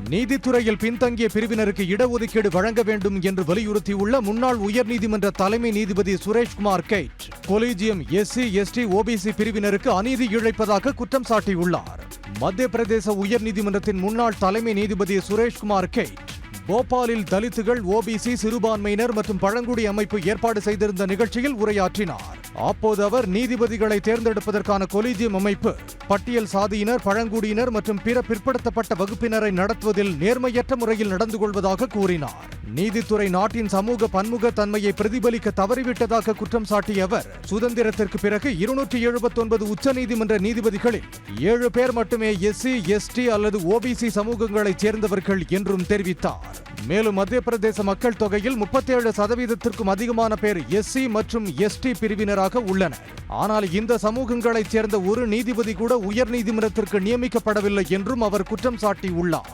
நீதித்துறையில் பின்தங்கிய பிரிவினருக்கு இடஒதுக்கீடு வழங்க வேண்டும் என்று வலியுறுத்தியுள்ள முன்னாள் உயர்நீதிமன்ற தலைமை நீதிபதி Suresh Kumar Kait collegium SC, ST, OBC பிரிவினருக்கு அநீதி இழைப்பதாக குற்றம் சாட்டியுள்ளார். மத்திய பிரதேச உயர்நீதிமன்றத்தின் முன்னாள் தலைமை நீதிபதி சுரேஷ்குமார் கெய்ட் போபாலில் தலித்துகள், ஓபிசி, சிறுபான்மையினர் மற்றும் பழங்குடி அமைப்பு ஏற்பாடு செய்திருந்த நிகழ்ச்சியில் உரையாற்றினார். அப்போது அவர் நீதிபதிகளை தேர்ந்தெடுப்பதற்கான கொலீஜியம் அமைப்பு பட்டியல் சாதியினர், பழங்குடியினர் மற்றும் பிற பிற்படுத்தப்பட்ட வகுப்பினரை நடத்துவதில் நேர்மையற்ற முறையில் நடந்து கொள்வதாக கூறினார். நீதித்துறை நாட்டின் சமூக பன்முக தன்மையை பிரதிபலிக்க தவறிவிட்டதாக குற்றம் சாட்டிய அவர், சுதந்திரத்திற்கு பிறகு 279 உச்சநீதிமன்ற நீதிபதிகளில் 7 பேர் மட்டுமே எஸ்சி, எஸ்டி அல்லது ஓபிசி சமூகங்களைச் சேர்ந்தவர்கள் என்றும் தெரிவித்தார். மேலும் மத்திய பிரதேச மக்கள் தொகையில் 37% அதிகமான பேர் எஸ்சி மற்றும் எஸ்டி பிரிவினராக உள்ளனர். ஆனால் இந்த சமூகங்களைச் சேர்ந்த ஒரு நீதிபதி கூட உயர்நீதிமன்றத்திற்கு நியமிக்கப்படவில்லை என்றும் அவர் குற்றம் சாட்டியுள்ளார்.